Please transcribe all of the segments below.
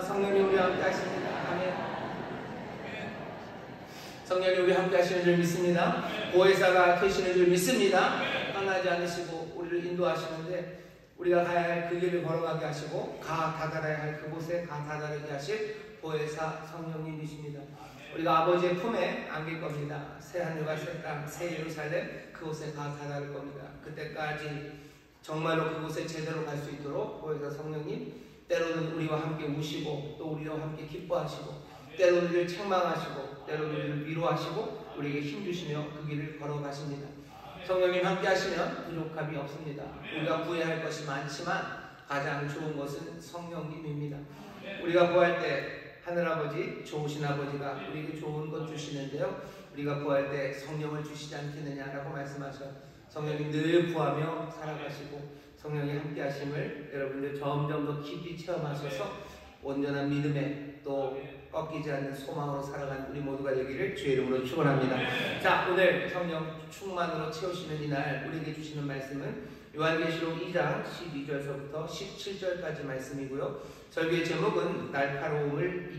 성령님 우리와 함께 하십니다. 아멘. 성령님 우리와 함께 하시는 줄 믿습니다. 보혜사가 계시는 줄 믿습니다. 떠나지 않으시고 우리를 인도하시는데 우리가 가야 할 그 길을 걸어가게 하시고 가 다다라야 할 그곳에 가 다다르게 하실 보혜사 성령님이십니다. 우리가 아버지의 품에 안길 겁니다. 새 하늘과 새 땅, 새 예루살렘, 그곳에 가 다다를 겁니다. 그때까지 정말로 그곳에 제대로 갈 수 있도록 보혜사 성령님 때로는 우리와 함께 우시고 또 우리와 함께 기뻐하시고 때로는 우리를 책망하시고 때로는 우리를 위로하시고 우리에게 힘주시며 그 길을 걸어가십니다. 성령님 함께 하시면 부족함이 없습니다. 우리가 구해야 할 것이 많지만 가장 좋은 것은 성령님입니다. 우리가 구할 때 하늘아버지 좋으신 아버지가 우리에게 좋은 것 주시는데요, 우리가 구할 때 성령을 주시지 않겠느냐라고 말씀하셔요. 성령님 늘 구하며 살아가시고 성령이 함께 하심을 여러분들 점점 더 깊이 체험하셔서 온전한 믿음에 또 꺾이지 않는 소망으로 살아가는 우리 모두가 되기를 주의 이름으로 축원합니다. 자, 오늘 성령 충만으로 채우시는 이날 우리에게 주시는 말씀은 요한계시록 2장 12절서부터 17절까지 말씀이고요. 설교의 제목은 날카로움을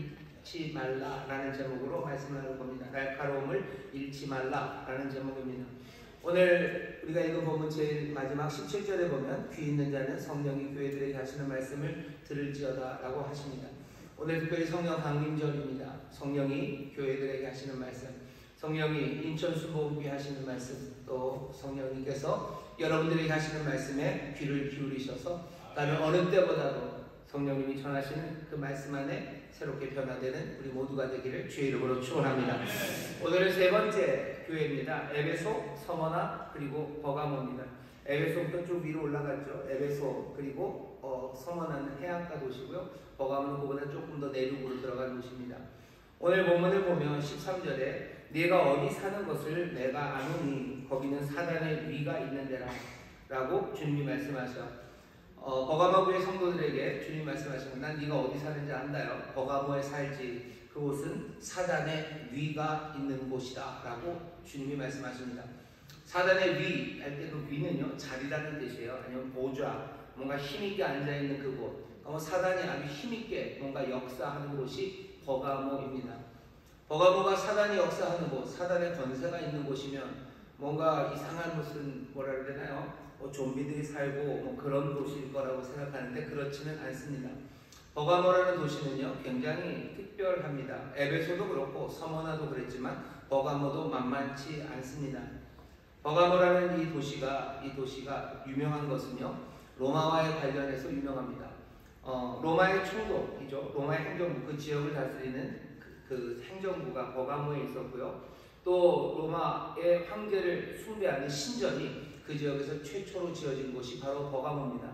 잃지 말라라는 제목으로 말씀을 나눌 겁니다. 날카로움을 잃지 말라라는 제목입니다. 오늘 우리가 읽은 본문 제일 마지막 17절에 보면 귀 있는 자는 성령이 교회들에게 하시는 말씀을 들을지어다 라고 하십니다. 오늘 특별히 성령 강림절입니다. 성령이 교회들에게 하시는 말씀, 성령이 인천순복음교회 하시는 말씀, 또 성령님께서 여러분들에게 하시는 말씀에 귀를 기울이셔서 다른 어느 때보다도 성령님이 전하시는 그 말씀 안에 새롭게 변화되는 우리 모두가 되기를 주의 이름으로 축원합니다. 오늘은 세 번째 교회입니다. 에베소, 서머나 그리고 버가모입니다. 에베소부터 쭉 위로 올라갔죠. 에베소 그리고 서머나는 해안가 도시고요. 버가모는 그보다 조금 더 내륙으로 들어간 도시입니다. 오늘 본문을 보면 13절에 네가 어디 사는 것을 내가 아노니 거기는 사단의 위가 있는 데라 라고 주님이 말씀하셔. 버가모 교회 성도들에게 주님 말씀하시면 난 네가 어디 사는지 안다요. 버가모에 살지 그곳은 사단의 위가 있는 곳이다 라고 주님이 말씀하십니다. 사단의 위 할 때 그 위는요 자리라는 뜻이에요. 아니면 보좌, 뭔가 힘있게 앉아있는 그곳, 사단이 아주 힘있게 뭔가 역사하는 곳이 버가모입니다. 버가모가 사단이 역사하는 곳, 사단의 권세가 있는 곳이면 뭔가 이상한 무슨 뭐라 그래야 되나요? 좀비들이 살고 그런 도시일 거라고 생각하는데 그렇지는 않습니다. 버가모라는 도시는요 굉장히 특별합니다. 에베소도 그렇고 서머나도 그랬지만 버가모도 만만치 않습니다. 버가모라는 이 도시가 유명한 것은요 로마와의 관련해서 유명합니다. 로마의 총독이죠. 로마의 행정부, 그 지역을 다스리는 그 행정부가 버가모에 있었고요. 또 로마의 황제를 숭배하는 신전이 그 지역에서 최초로 지어진 곳이 바로 버가모입니다.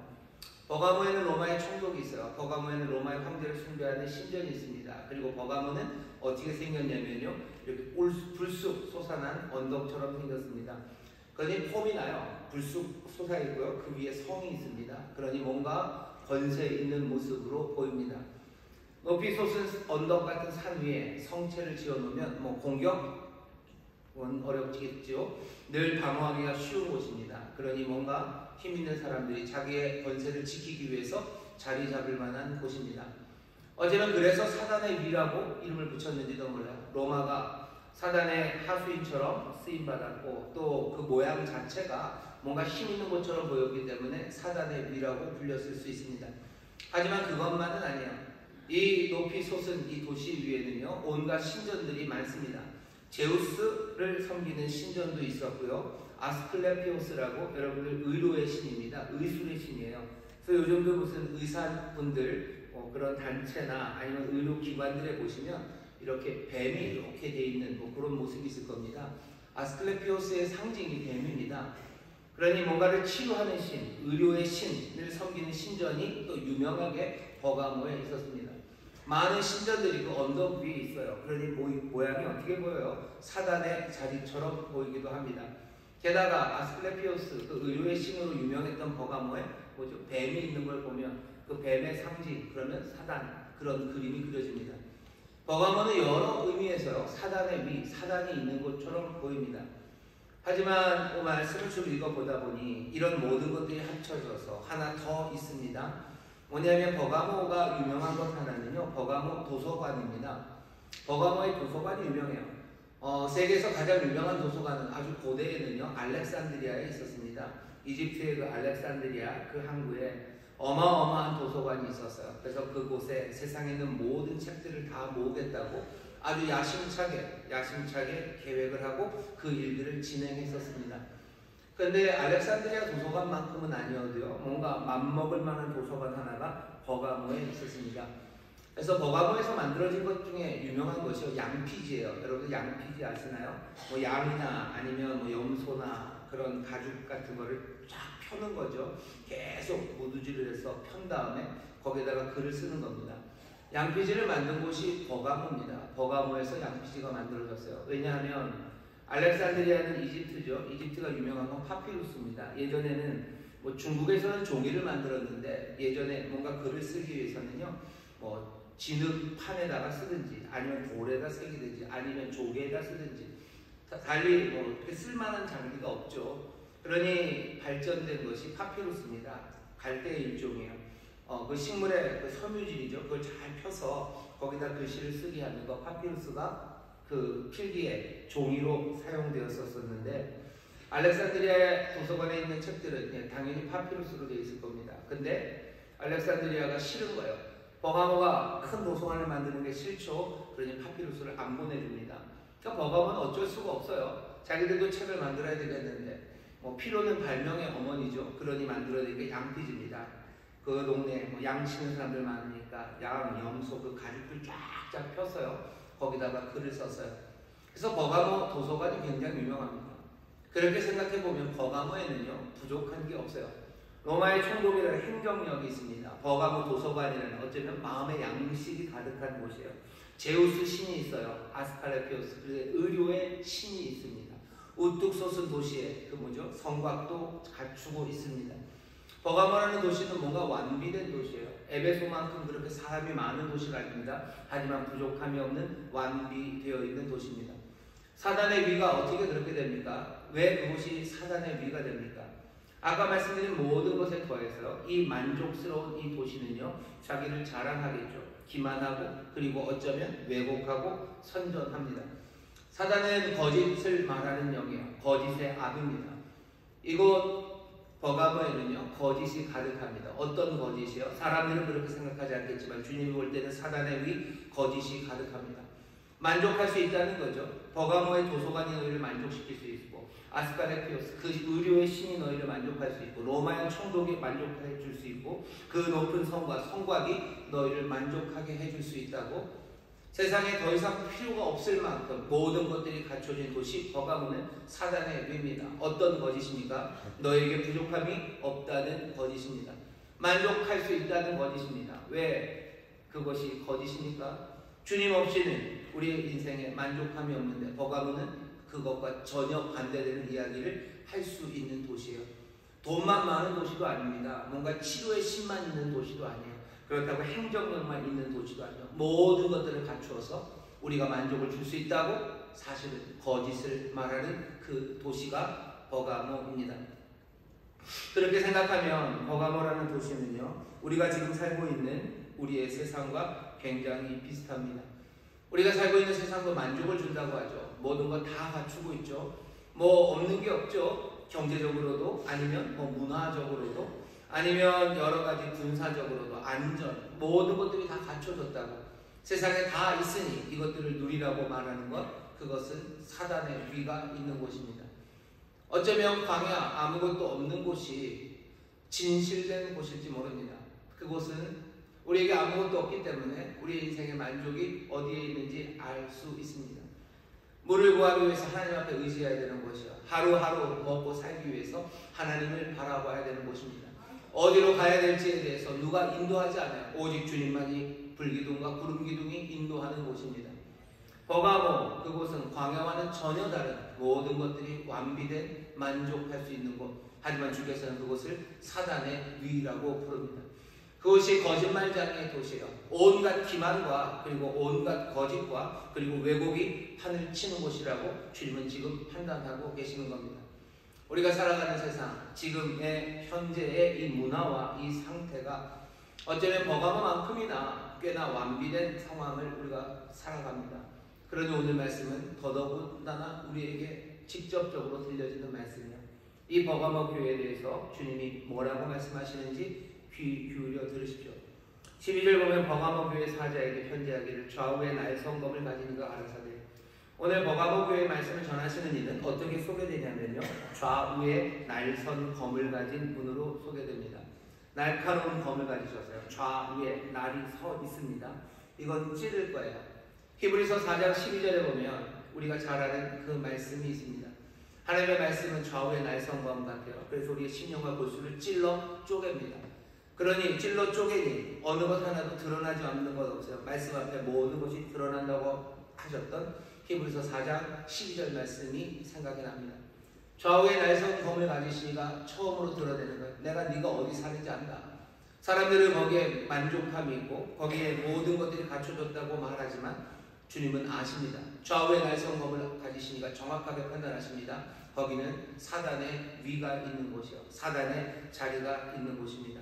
버가모에는 로마의 총독이 있어요. 버가모에는 로마의 황제를 숭배하는 신전이 있습니다. 그리고 버가모는 어떻게 생겼냐면요 이렇게 불쑥 솟아난 언덕처럼 생겼습니다. 그러니 폼이 나요. 불쑥 솟아있고요. 그 위에 성이 있습니다. 그러니 뭔가 권세 있는 모습으로 보입니다. 높이 솟은 언덕 같은 산 위에 성체를 지어놓으면 공격은 어렵겠죠. 늘 방어하기가 쉬운 곳입니다. 그러니 뭔가 힘 있는 사람들이 자기의 권세를 지키기 위해서 자리 잡을 만한 곳입니다. 어제는 그래서 사단의 위라고 이름을 붙였는지도 몰라요. 로마가 사단의 하수인처럼 쓰임받았고 또 그 모양 자체가 뭔가 힘 있는 곳처럼 보였기 때문에 사단의 위라고 불렸을 수 있습니다. 하지만 그것만은 아니에요. 이 높이 솟은 이 도시 위에는요 온갖 신전들이 많습니다. 제우스를 섬기는 신전도 있었고요. 아스클레피오스라고 여러분들 의로의 신입니다. 의술의 신이에요. 그래서 요즘도 무슨 의사분들 그런 단체나 아니면 의료기관들에 보시면 이렇게 뱀이 이렇게 돼 있는 그런 모습이 있을 겁니다. 아스클레피오스의 상징이 뱀입니다. 그러니 뭔가를 치유하는 신, 의료의 신을 섬기는 신전이 또 유명하게 버가모에 있었습니다. 많은 신전들이 그 언덕 위에 있어요. 그러니 모양이 어떻게 보여요? 사단의 자리처럼 보이기도 합니다. 게다가 아스클레피오스, 그 의료의 신으로 유명했던 버가모에 뱀이 있는 걸 보면 그 뱀의 상징, 그러면 사단, 그런 그림이 그려집니다. 버가모는 여러 의미에서요 사단의 위, 사단이 있는 곳처럼 보입니다. 하지만 말씀을 좀 읽어보다 보니 이런 모든 것들이 합쳐져서 하나 더 있습니다. 뭐냐면 버가모가 유명한 것 하나는요, 버가모 도서관입니다. 버가모의 도서관이 유명해요. 세계에서 가장 유명한 도서관은 아주 고대에는요, 알렉산드리아에 있었습니다. 이집트의 그 알렉산드리아 그 항구에 어마어마한 도서관이 있었어요. 그래서 그곳에 세상에 있는 모든 책들을 다 모으겠다고 아주 야심차게 계획을 하고 그 일들을 진행했었습니다. 그런데 알렉산드리아 도서관만큼은 아니어도요, 뭔가 맘먹을 만한 도서관 하나가 버가모에 있었습니다. 그래서 버가모에서 만들어진 것 중에 유명한 것이 양피지예요. 여러분 양피지 아시나요? 뭐 양이나 아니면 뭐 염소나 그런 가죽 같은 거를 쫙 펴는 거죠. 계속 무드질을 해서 편 다음에 거기에다가 글을 쓰는 겁니다. 양피지를 만든 곳이 버가모입니다. 버가모에서 양피지가 만들어졌어요. 왜냐하면 알렉산드리아는 이집트죠. 이집트가 유명한 건 파피루스입니다. 예전에는 뭐 중국에서는 종이를 만들었는데 예전에 뭔가 글을 쓰기 위해서는요, 뭐 진흙판에다가 쓰든지 아니면 돌에다 쓰든지 아니면 조개에다 쓰든지 달리 뭐 이렇게 쓸만한 장비가 없죠. 그러니 발전된 것이 파피루스입니다. 갈대의 일종이에요. 그 식물의 그 섬유질이죠. 그걸 잘 펴서 거기다 글씨를 쓰게 하는 거 파피루스가 그 필기에 종이로 사용되었었는데 알렉산드리아 도서관에 있는 책들은 당연히 파피루스로 되어 있을 겁니다. 근데 알렉산드리아가 싫은 거예요. 버가모가 큰 도서관을 만드는 게 싫죠. 그러니 파피루스를 안 보내줍니다. 그러니까 버가모는 어쩔 수가 없어요. 자기들도 책을 만들어야 되겠는데 뭐 피로는 발명의 어머니죠. 그러니 만들어낸 게 양피지입니다. 그 동네에 뭐 양 치는 사람들 많으니까 양, 염소 그 가죽들 쫙쫙 펴서요. 거기다가 글을 썼어요. 그래서 버가모 도서관이 굉장히 유명합니다. 그렇게 생각해보면 버가모에는요, 부족한 게 없어요. 로마의 총독이라는 행정력이 있습니다. 버가모 도서관이라는 어쩌면 마음의 양식이 가득한 곳이에요. 제우스 신이 있어요. 아스칼레피오스. 그리고 의료의 신이 있습니다. 우뚝 솟은 도시에 그 뭐죠? 성곽도 갖추고 있습니다. 버가모라는 도시는 뭔가 완비된 도시예요. 에베소만큼 그렇게 사람이 많은 도시가 아닙니다. 하지만 부족함이 없는 완비되어 있는 도시입니다. 사단의 위가 어떻게 그렇게 됩니까? 왜 그곳이 사단의 위가 됩니까? 아까 말씀드린 모든 것에 더해서 이 만족스러운 이 도시는요, 자기를 자랑하겠죠. 기만하고 그리고 어쩌면 왜곡하고 선전합니다. 사단은 거짓을 말하는 영이에요. 거짓의 압입니다. 이곳 버가모에는요, 거짓이 가득합니다. 어떤 거짓이요? 사람들은 그렇게 생각하지 않겠지만 주님이 볼 때는 사단의 위 거짓이 가득합니다. 만족할 수 있다는 거죠. 버가모의 도서관이 너희를 만족시킬 수 있고, 아스칼레피오스 그 의료의 신이 너희를 만족할 수 있고, 로마의 총독이 만족해 줄 수 있고, 그 높은 성과 성곽이 너희를 만족하게 해줄 수 있다고. 세상에 더 이상 필요가 없을 만큼 모든 것들이 갖춰진 도시 버가모는 사단의 위입니다. 어떤 거짓입니까? 너에게 부족함이 없다는 거짓입니다. 만족할 수 있다는 거짓입니다. 왜 그것이 거짓입니까? 주님 없이는 우리의 인생에 만족함이 없는데 버가모는 그것과 전혀 반대되는 이야기를 할 수 있는 도시예요. 돈만 많은 도시도 아닙니다. 뭔가 치료의 신만 있는 도시도 아니에요. 그렇다고 행정력만 있는 도시도 아니에요. 모든 것들을 갖추어서 우리가 만족을 줄 수 있다고 사실은 거짓을 말하는 그 도시가 버가모입니다. 그렇게 생각하면 버가모라는 도시는요, 우리가 지금 살고 있는 우리의 세상과 굉장히 비슷합니다. 우리가 살고 있는 세상도 만족을 준다고 하죠. 모든 거 다 갖추고 있죠. 뭐 없는 게 없죠. 경제적으로도 아니면 뭐 문화적으로도 아니면 여러 가지 군사적으로도 안전 모든 것들이 다 갖춰졌다고 세상에 다 있으니 이것들을 누리라고 말하는 것, 그것은 사단의 위가 있는 곳입니다. 어쩌면 광야 아무것도 없는 곳이 진실된 곳일지 모릅니다. 그곳은 우리에게 아무것도 없기 때문에 우리의 인생의 만족이 어디에 있는지 알 수 있습니다. 물을 구하기 위해서 하나님 앞에 의지해야 되는 곳이요, 하루하루 먹고 살기 위해서 하나님을 바라봐야 되는 곳입니다. 어디로 가야 될지에 대해서 누가 인도하지 않아요. 오직 주님만이 불기둥과 구름기둥이 인도하는 곳입니다. 버가모 그곳은 광야와는 전혀 다른 모든 것들이 완비된 만족할 수 있는 곳. 하지만 주께서는 그곳을 사단의 위라고 부릅니다. 그것이 거짓말장의 도시예요. 온갖 기만과 그리고 온갖 거짓과 그리고 왜곡이 판을 치는 곳이라고 주님은 지금 판단하고 계시는 겁니다. 우리가 살아가는 세상, 지금의 현재의 이 문화와 이 상태가 어쩌면 버가모만큼이나 꽤나 완비된 상황을 우리가 살아갑니다. 그러니 오늘 말씀은 더더군다나 우리에게 직접적으로 들려지는 말씀이에요. 이 버가모 교회에 대해서 주님이 뭐라고 말씀하시는지 귀 기울여 들으십시오. 12절 보면 버가모 교회 사자에게 편지하기를 좌우에 나의 성검을 가진 이가 가라사대. 오늘 버가모 교회 말씀을 전하시는 이는 어떻게 소개되냐면요, 좌우에 날선 검을 가진 분으로 소개됩니다. 날카로운 검을 가지셨어요. 좌우에 날이 서 있습니다. 이건 찌를 거예요. 히브리서 4장 12절에 보면 우리가 잘 아는 그 말씀이 있습니다. 하나님의 말씀은 좌우에 날선 검 같아요. 그래서 우리의 심령과 골수를 찔러 쪼갭니다. 그러니 찔러 쪼개니 어느 것 하나도 드러나지 않는 것 없어요. 말씀 앞에 모든 것이 드러난다고 하셨던 히브리서 4장 12절 말씀이 생각이 납니다. 좌우에 날선 검을 가지시니가 처음으로 드러내는 거예요. 내가 네가 어디 사는지 안다. 사람들은 거기에 만족함이 있고 거기에 모든 것들이 갖춰졌다고 말하지만 주님은 아십니다. 좌우에 날선 검을 가지시니가 정확하게 판단하십니다. 거기는 사단의 위가 있는 곳이요, 사단의 자리가 있는 곳입니다.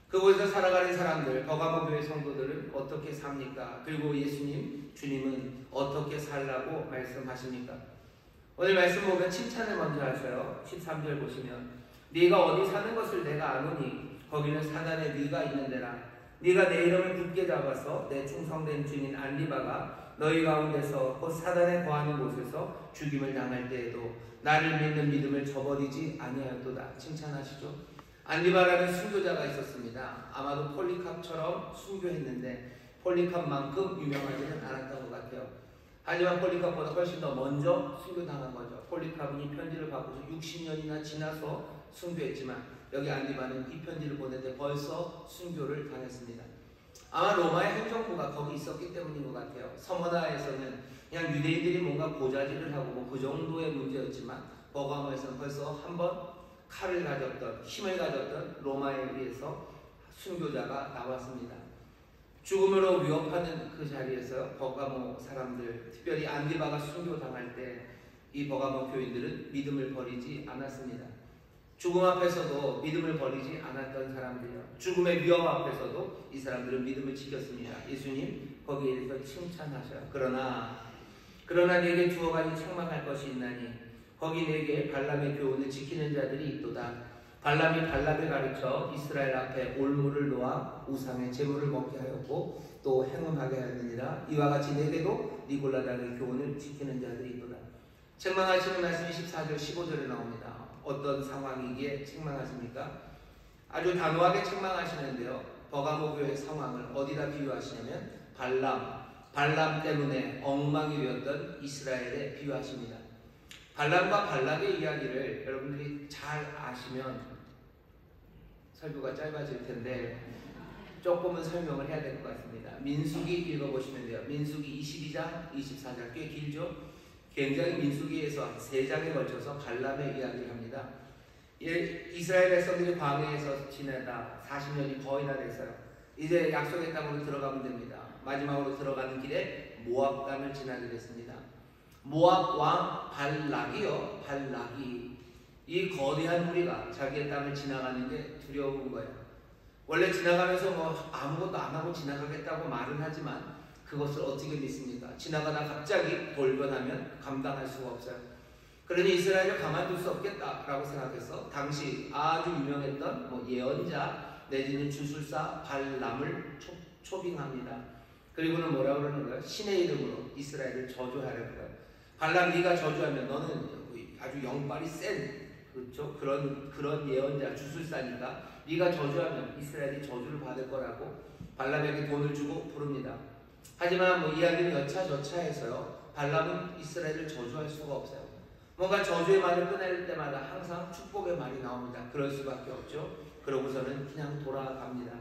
그곳에서 살아가는 사람들, 버가모 교회 성도들은 어떻게 삽니까? 그리고 예수님, 주님은 어떻게 살라고 말씀하십니까? 오늘 말씀 보면 칭찬을 먼저 하셔요. 13절 보시면 네가 어디 사는 것을 내가 아노니 거기는 사단의 위가 있는 데라. 네가 내 이름을 굳게 잡아서 내 충성된 주인 안리바가 너희 가운데서 곧 사단에 거하는 곳에서 죽임을 당할 때에도 나를 믿는 믿음을 저버리지 아니하였도다. 칭찬하시죠. 안리바라는 순교자가 있었습니다. 아마도 폴리캅처럼 순교했는데 폴리캅만큼 유명하지는 않았던 것 같아요. 하지만 폴리캅보다 훨씬 더 먼저 순교당한 거죠. 폴리캅이 편지를 받고서 60년이나 지나서 순교했지만 여기 안리바는 이 편지를 보낼 때 벌써 순교를 당했습니다. 아마 로마의 행정부가 거기 있었기 때문인 것 같아요. 서머나에서는 그냥 유대인들이 뭔가 고자질을 하고 뭐 그 정도의 문제였지만 버가모에서는 벌써 한번 칼을 가졌던, 힘을 가졌던 로마에 의해서 순교자가 나왔습니다. 죽음으로 위협하는 그 자리에서 버가모 사람들, 특별히 안리바가 순교당할 때 이 버가모 교인들은 믿음을 버리지 않았습니다. 죽음 앞에서도 믿음을 버리지 않았던 사람들이요, 죽음의 위협 앞에서도 이 사람들은 믿음을 지켰습니다. 예수님 거기에 대해서 칭찬하셔요. 그러나 내게 두어 가지 책망할 것이 있나니 거기 내게 발람의 교훈을 지키는 자들이 있도다. 발람이 발락을 가르쳐 이스라엘 앞에 올무를 놓아 우상의 제물을 먹게 하였고 또 행음하게 하였느니라. 이와 같이 내게도 니골라당의 교훈을 지키는 자들이 있도다. 책망하시는 말씀이 14절 15절에 나옵니다. 어떤 상황이기에 책망하십니까? 아주 단호하게 책망하시는데요, 버가모 교회의 상황을 어디다 비유하시냐면 발람 때문에 엉망이 되었던 이스라엘에 비유하십니다. 발람과 발락의 이야기를 여러분들이 잘 아시면 설교가 짧아질 텐데 조금은 설명을 해야 될 것 같습니다. 민수기 읽어보시면 돼요. 민수기 22장, 24장 꽤 길죠? 굉장히 민수기에서 3장에 걸쳐서 발람의 이야기를 합니다. 이스라엘 백성들이 광야에서 지내다 40년이 거의 다 됐어요. 이제 약속의 땅으로 들어가면 됩니다. 마지막으로 들어가는 길에 모압 땅을 지나게 됐습니다. 모압 왕 발락이 이 거대한 무리가 자기의 땅을 지나가는 게 두려운 거예요. 원래 지나가면서 뭐 아무것도 안 하고 지나가겠다고 말은 하지만 그것을 어떻게 믿습니까? 지나가다 갑자기 돌변하면 감당할 수가 없어요. 그러니 이스라엘을 가만둘 수 없겠다라고 생각해서 당시 아주 유명했던 예언자 내지는 주술사 발람을 초빙합니다. 그리고는 뭐라고 그러는 거예요? 신의 이름으로 이스라엘을 저주하려는 거예요. 발람, 네가 저주하면 너는 아주 영빨이 센, 그렇죠? 그런 예언자 주술사니까 네가 저주하면 이스라엘이 저주를 받을 거라고 발람에게 돈을 주고 부릅니다. 하지만 이야기는 여차저차해서요, 발람은 이스라엘을 저주할 수가 없어요. 뭔가 저주의 말을 꺼낼 때마다 항상 축복의 말이 나옵니다. 그럴 수밖에 없죠. 그러고서는 그냥 돌아갑니다.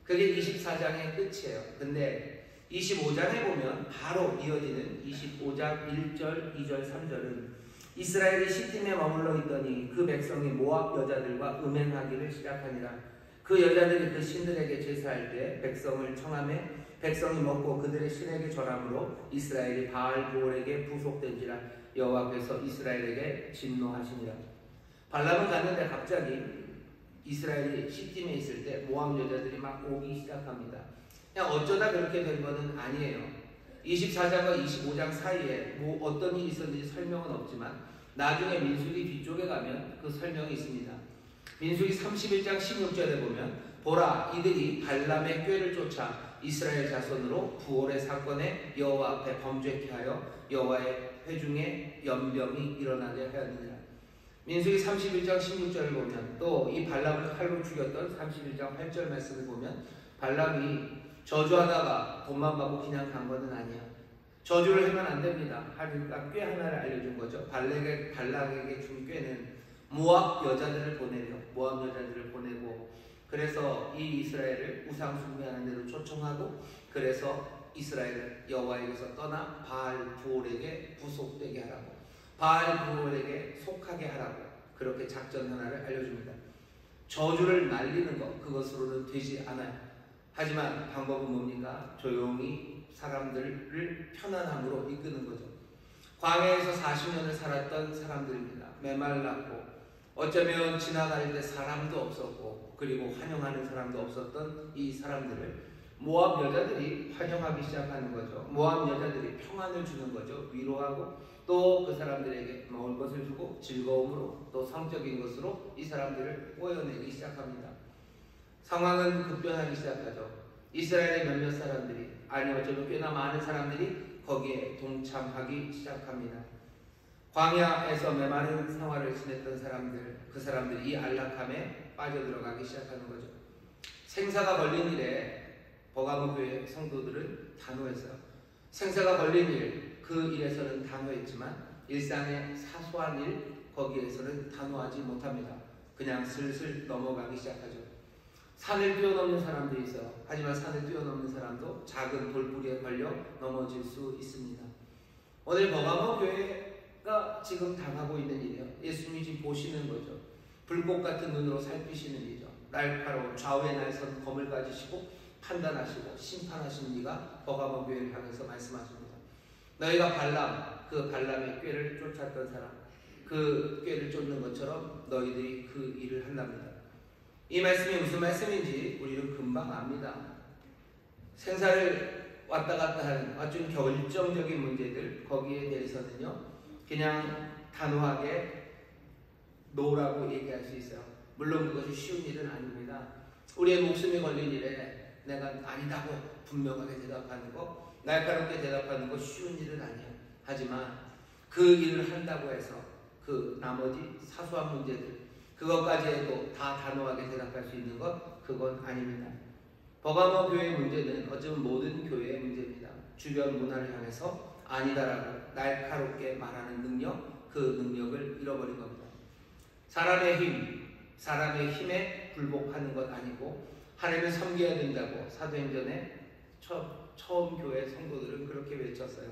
그게 24장의 끝이에요. 근데 25장에 보면 바로 이어지는 25장 1절, 2절, 3절은 이스라엘이 시팀에 머물러 있더니 그 백성이 모압 여자들과 음행하기를 시작하니라. 그 여자들이 그 신들에게 제사할 때 백성을 청하매 백성이 먹고 그들의 신에게 절함으로 이스라엘이 바알보올에게 부속된지라. 여호와께서 이스라엘에게 진노하시니라. 발람은 갔는데 갑자기 이스라엘이 시딤에 있을 때 모압 여자들이 막 오기 시작합니다. 그냥 어쩌다 그렇게 된 것은 아니에요. 24장과 25장 사이에 뭐 어떤 일이 있었는지 설명은 없지만 나중에 민수기 뒤쪽에 가면 그 설명이 있습니다. 민수기 31장 16절에 보면 보라 이들이 발람의 꾀를 쫓아 이스라엘 자손으로 부올의 사건에 여호와 앞에 범죄케 하여 여호와의 회중에 연병이 일어나게 하였느니라. 민수기 31장 16절을 보면 또 이 발람을 칼로 죽였던 31장 8절 말씀을 보면 발람이 저주하다가 돈만 받고 그냥 간 것은 아니야. 저주를 하면 안 됩니다. 하니까 꾀 하나를 알려준 거죠. 발락에게 준 꾀는 모압 여자들을 보내고 그래서 이 이스라엘을 우상 숭배하는 데로 초청하고 그래서 이스라엘을 여호와에게서 떠나 바알 부올에게 부속되게 하라고 바알 부올에게 속하게 하라고 그렇게 작전 하나를 알려줍니다. 저주를 날리는 것 그것으로는 되지 않아요. 하지만 방법은 뭡니까? 조용히 사람들을 편안함으로 이끄는 거죠. 광야에서 40년을 살았던 사람들입니다. 메말랐고 어쩌면 지나갈 때 사람도 없었고 그리고 환영하는 사람도 없었던 이 사람들을 모압 여자들이 환영하기 시작하는 거죠. 모압 여자들이 평안을 주는 거죠. 위로하고 또 그 사람들에게 먹을 것을 주고 즐거움으로 또 성적인 것으로 이 사람들을 꼬여내기 시작합니다. 상황은 급변하기 시작하죠. 이스라엘의 몇몇 사람들이 아니 어쩌면 꽤나 많은 사람들이 거기에 동참하기 시작합니다. 광야에서 메마른 생활을 지냈던 사람들, 그 사람들이 이 안락함에 빠져들어가기 시작하는 거죠. 생사가 걸린 일에 버가모 교회 성도들은 단호했어요. 생사가 걸린 일, 그 일에서는 단호했지만 일상의 사소한 일, 거기에서는 단호하지 못합니다. 그냥 슬슬 넘어가기 시작하죠. 산을 뛰어넘는 사람도 있어요. 하지만 산을 뛰어넘는 사람도 작은 돌부리에 걸려 넘어질 수 있습니다. 오늘 버가모 교회가 지금 당하고 있는 일이에요. 예수님이 지금 보시는 거죠. 불꽃 같은 눈으로 살피시는 일이죠. 날카로운 좌우의 날선 검을 가지시고 판단하시고 심판하신 이가 버가모 교회를 향해서 말씀하십니다. 너희가 그 발람의 꾀를 쫓았던 사람, 그 꾀를 쫓는 것처럼 너희들이 그 일을 한답니다. 이 말씀이 무슨 말씀인지 우리는 금방 압니다. 생사를 왔다 갔다 하는 아주 결정적인 문제들, 거기에 대해서는요 그냥 단호하게 노라고 얘기할 수 있어요. 물론 그것이 쉬운 일은 아닙니다. 우리의 목숨이 걸린 일에 내가 아니다고 분명하게 대답하는 거, 날카롭게 대답하는 거 쉬운 일은 아니에요. 하지만 그 일을 한다고 해서 그 나머지 사소한 문제들, 그것까지 해도 다 단호하게 대답할 수 있는 것, 그건 아닙니다. 버가모 교회의 문제는 어쩌면 모든 교회의 문제입니다. 주변 문화를 향해서 아니다라고 날카롭게 말하는 능력, 그 능력을 잃어버린 겁니다. 사람의 힘에 굴복하는 것 아니고 하나님을 섬겨야 된다고 사도행전에 처음 교회 성도들은 그렇게 외쳤어요.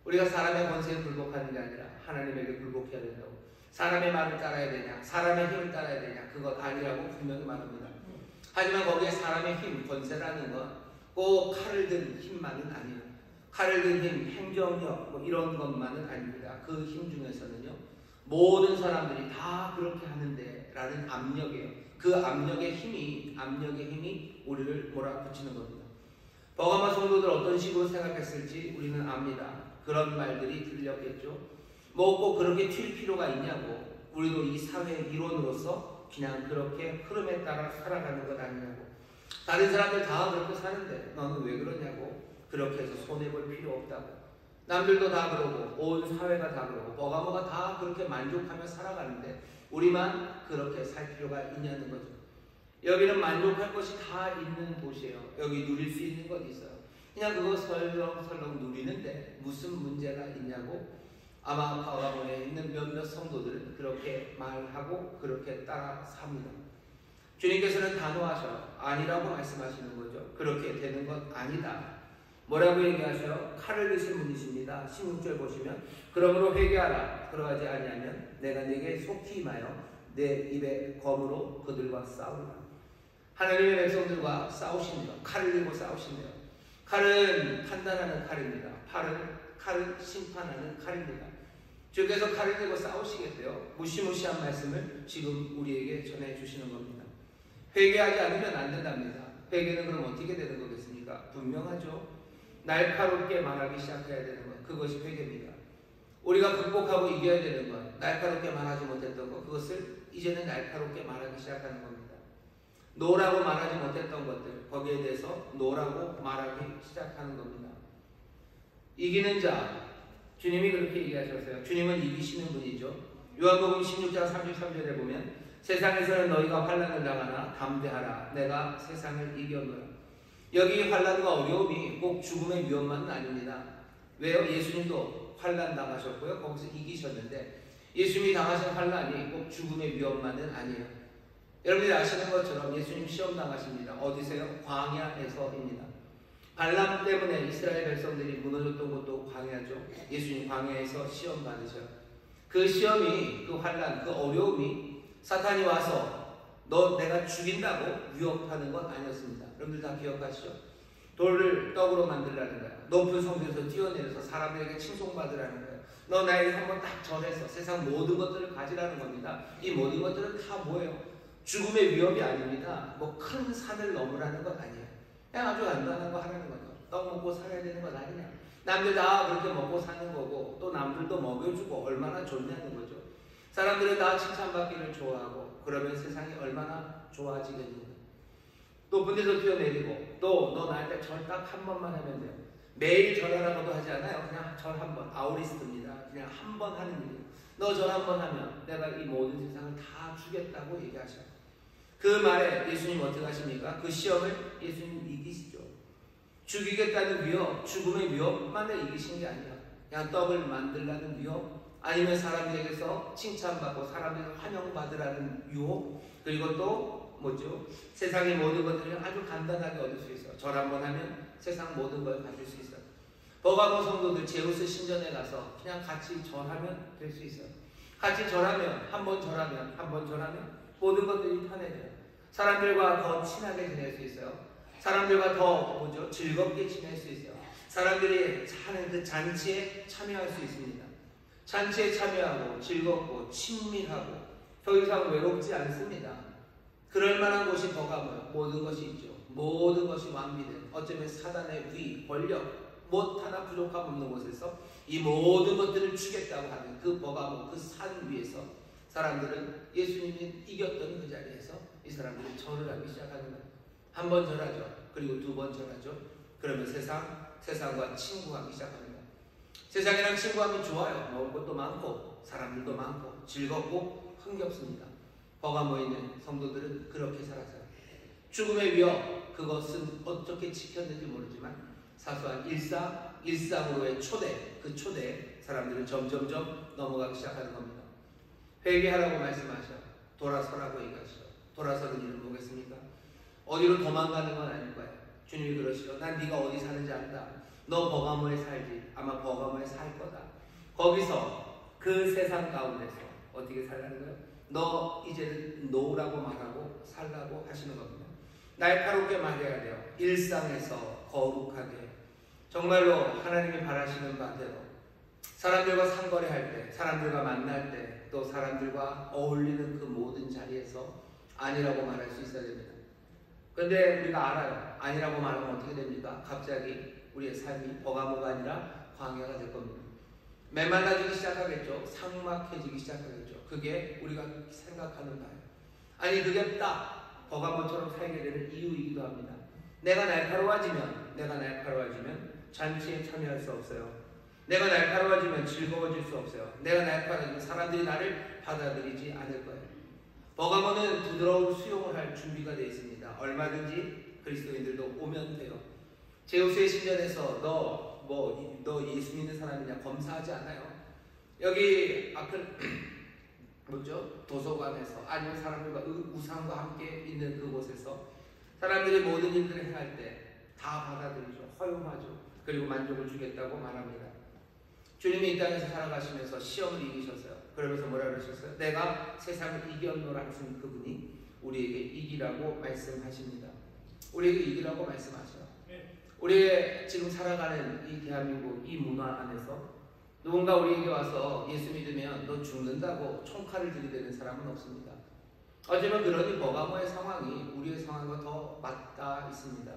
우리가 사람의 권세에 굴복하는 게 아니라 하나님에게 굴복해야 된다고. 사람의 말을 따라야 되냐, 사람의 힘을 따라야 되냐, 그것 아니라고 분명히 말합니다. 하지만 거기에 사람의 힘, 권세라는 건 꼭 칼을 든 힘만은 아니에요. 칼을 든 힘, 행정력 뭐 이런 것만은 아닙니다. 그 힘 중에서는요 모든 사람들이 다 그렇게 하는데 라는 압력이에요. 그 압력의 힘이 우리를 몰아붙이는 겁니다. 버가모 성도들 어떤 식으로 생각했을지 우리는 압니다. 그런 말들이 들렸겠죠. 뭐 꼭 그렇게 튈 필요가 있냐고. 우리도 이 사회 이론으로서 그냥 그렇게 흐름에 따라 살아가는 것 아니냐고. 다른 사람들 다 그렇게 사는데 너는 왜 그러냐고. 그렇게 해서 손해볼 필요 없다고. 남들도 다 그러고 온 사회가 다 그러고 버가모가 다 그렇게 만족하며 살아가는데 우리만 그렇게 살 필요가 있냐는 거죠. 여기는 만족할 것이 다 있는 곳이에요. 여기 누릴 수 있는 것 있어요. 그냥 그거 설렁설렁 누리는데 무슨 문제가 있냐고. 아마 버가모에 있는 몇몇 성도들은 그렇게 말하고 그렇게 따라 삽니다. 주님께서는 단호하셔. 아니라고 말씀하시는 거죠. 그렇게 되는 것 아니다. 뭐라고 얘기하셔요? 칼을 드신 분이십니다. 16절 보시면 그러므로 회개하라. 그러하지 아니하면 내가 네게 속히 임하여 내 입에 검으로 그들과 싸우리라. 하나님의 백성들과 싸우신대요. 칼을 들고 싸우신대요. 칼은 판단하는 칼입니다. 칼은 심판하는 칼입니다. 주께서 칼을 들고 싸우시겠대요. 무시무시한 말씀을 지금 우리에게 전해주시는 겁니다. 회개하지 않으면 안 된답니다. 회개는 그럼 어떻게 되는 거겠습니까? 분명하죠. 날카롭게 말하기 시작해야 되는 것, 그것이 회개입니다. 우리가 극복하고 이겨야 되는 것, 날카롭게 말하지 못했던 것, 그것을 이제는 날카롭게 말하기 시작하는 겁니다. 노라고 말하지 못했던 것들, 거기에 대해서 노라고 말하기 시작하는 겁니다. 이기는 자, 주님이 그렇게 얘기하셨어요. 주님은 이기시는 분이죠. 요한복음 16장 33절에 보면 세상에서는 너희가 환난을 당하나 담대하라, 내가 세상을 이겼노라. 여기 환난과 어려움이 꼭 죽음의 위험만은 아닙니다. 왜요? 예수님도 환난 당하셨고요. 거기서 이기셨는데 예수님이 당하신 환난이 꼭 죽음의 위험만은 아니에요. 여러분들이 아시는 것처럼 예수님 시험 당하십니다. 어디서요? 광야에서입니다. 발람 때문에 이스라엘 백성들이 무너졌던 곳도 광야죠. 예수님 광야에서 시험 받으셔요. 그 시험이, 그 환난, 그 어려움이 사탄이 와서 너 내가 죽인다고 위협하는 건 아니었습니다. 여러분들 다 기억하시죠? 돌을 떡으로 만들라는 거야. 높은 성벽에서 뛰어내려서 사람들에게 칭송받으라는 거예요. 너 나에게 한번 딱 절해서 세상 모든 것들을 가지라는 겁니다. 이 모든 것들은 다 뭐예요? 죽음의 위협이 아닙니다. 뭐 큰 산을 넘으라는 건 아니에요. 그냥 아주 간단한 거 하라는 거죠. 떡 먹고 살아야 되는 건 아니냐. 남들 다 그렇게 먹고 사는 거고 또 남들도 먹여주고 얼마나 좋냐는 거죠. 사람들은 다 칭찬받기를 좋아하고 그러면 세상이 얼마나 좋아지겠는가. 높은 데서 뛰어내리고 또 너 나한테 절 딱 한 번만 하면 돼요. 매일 절하라고도 하지 않아요. 그냥 절 한 번, 아우리스트입니다. 그냥 한 번 하는 일이에요. 너 절 한 번 하면 내가 이 모든 세상을 다 주겠다고 얘기하셔요. 그 말에 예수님 어떻게 하십니까? 그 시험을 예수님 이기시죠. 죽이겠다는 위협, 죽음의 위협만을 이기신 게 아니라 그냥 떡을 만들라는 위협, 아니면 사람들에게서 칭찬받고 사람들에게 환영받으라는 유혹, 그리고 또 뭐죠? 세상의 모든 것들을 아주 간단하게 얻을 수 있어요. 절 한번 하면 세상 모든 걸 가질 수 있어요. 버가모 성도들 제우스 신전에 가서 그냥 같이 절하면 될 수 있어요. 같이 절하면, 한 번 절하면 모든 것들이 편해져요. 사람들과 더 친하게 지낼 수 있어요. 사람들과 더 뭐죠? 즐겁게 지낼 수 있어요. 사람들이 하는 그 잔치에 참여할 수 있습니다. 잔치에 참여하고 즐겁고 친밀하고 더 이상 외롭지 않습니다. 그럴 만한 곳이 버가모요. 모든 것이 있죠. 모든 것이 완비된, 어쩌면 사단의 위, 권력, 못 하나 부족함 없는 곳에서 이 모든 것들을 주겠다고 하는 그 버가모, 그 산 위에서 사람들은 예수님이 이겼던 그 자리에서 이 사람들이 절을 하기 시작하는 거예요. 한 번 절하죠. 그리고 두 번 절하죠. 그러면 세상과 친구하기 시작합니다. 세상이랑 친구하면 좋아요. 먹을 것도 많고 사람들도 많고 즐겁고 흥겹습니다. 버가모에 있는 성도들은 그렇게 살았어요. 죽음의 위협, 그것은 어떻게 지켰는지 모르지만 사소한 일상으로의 초대, 그 초대에 사람들은 점점점 넘어가기 시작하는 겁니다. 회개하라고 말씀하셔. 돌아서라고 얘기하시죠. 돌아서는 일은 뭐겠습니까? 어디로 도망가는 건 아닐 거예요. 주님이 그러시죠. 난 네가 어디 사는지 안다. 너 버가모에 살지. 아마 버가모에 살 거다. 거기서 그 세상 가운데서 어떻게 살라는 거예요? 너 이제는 노라고 말하고 살라고 하시는 겁니다. 날카롭게 말해야 돼요. 일상에서 거룩하게 정말로 하나님이 바라시는 바대로 사람들과 상거래할 때, 사람들과 만날 때, 또 사람들과 어울리는 그 모든 자리에서 아니라고 말할 수 있어야 됩니다. 그런데 우리가 알아요. 아니라고 말하면 어떻게 됩니까? 갑자기 우리의 삶이 버가모가 아니라 광야가 될 겁니다. 메말라지기 시작하겠죠. 삭막해지기 시작하겠죠. 그게 우리가 생각하는 바예요. 아니 그게 딱 버가모처럼 살게 되는 이유이기도 합니다. 내가 날카로워지면 잔치에 참여할 수 없어요. 내가 날카로워지면 즐거워질 수 없어요. 내가 날카로워지면 사람들이 나를 받아들이지 않을 거예요. 버가모는 부드러운 수용을 할 준비가 되어 있습니다. 얼마든지 그리스도인들도 오면 돼요. 제우스의 신전에서 너 예수 믿는 사람이냐 검사하지 않아요. 여기 도서관에서 아니면 사람들과 우상과 함께 있는 그곳에서 사람들이 모든 일들을 행할 때 다 받아들이죠. 허용하죠. 그리고 만족을 주겠다고 말합니다. 주님이 이 땅에서 살아가시면서 시험을 이기셨어요. 그러면서 뭐라 그러셨어요? 내가 세상을 이겼노라 하신 그분이 우리에게 이기라고 말씀하십니다. 우리에게 이기라고 말씀하셔요. 우리의 지금 살아가는 이 대한민국 이 문화 안에서 누군가 우리에게 와서 예수 믿으면 너 죽는다고 총칼을 들이대는 사람은 없습니다. 어쩌면 그러니 버가모의 상황이 우리의 상황과 더 맞닿아 있습니다.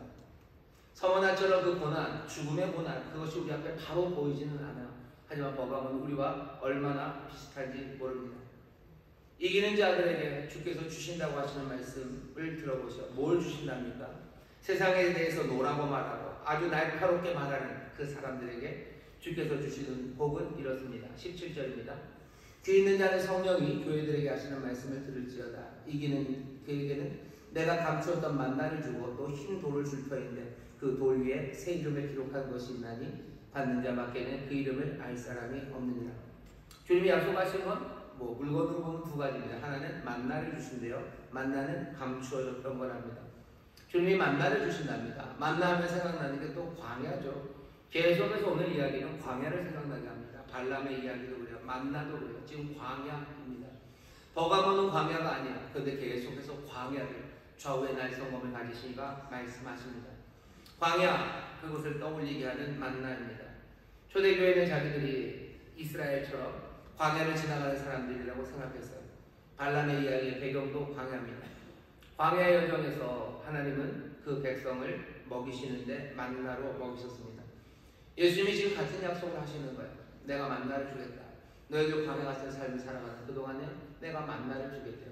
서머나처럼 그 고난, 죽음의 고난, 그것이 우리 앞에 바로 보이지는 않아. 하지만 버가모는 우리와 얼마나 비슷한지 모릅니다. 이기는 자들에게 주께서 주신다고 하시는 말씀을 들어보시오. 뭘 주신답니까? 세상에 대해서 노라고 말하고 아주 날카롭게 말하는 그 사람들에게 주께서 주시는 복은 이렇습니다. 17절입니다. 귀 있는 자는 성령이 교회들에게 하시는 말씀을 들을지어다. 이기는 그에게는 내가 감추었던 만나를 주고 또 흰 돌을 줄 터인데 그 돌 위에 새 이름을 기록한 것이 있나니 받는 자밖에는 그 이름을 알 사람이 없느니라. 주님이 약속하신 건 물건으로 보면 두 가지입니다. 하나는 만나를 주신대요. 만나는 감추어졌던 거랍니다. 주님이 만나를 주신답니다. 만나하면 생각나는 게 또 광야죠. 계속해서 오늘 이야기는 광야를 생각나게 합니다. 발람의 이야기도 그래요. 만나도 그래요. 지금 광야입니다. 버가모는 광야가 아니야. 그런데 계속해서 광야를 좌우의 날성검을 가지시니까 말씀하십니다. 광야, 그곳을 떠올리게 하는 만나입니다. 초대교회는 자기들이 이스라엘처럼 광야를 지나가는 사람들이라고 생각했어요. 발람의 이야기의 배경도 광야입니다. 광야의 여정에서 하나님은 그 백성을 먹이시는데 만나로 먹이셨습니다. 예수님이 지금 같은 약속을 하시는 거예요. 내가 만나를 주겠다. 너희들 광야 같은 삶을 살아가는 그동안에 내가 만나를 주겠대요.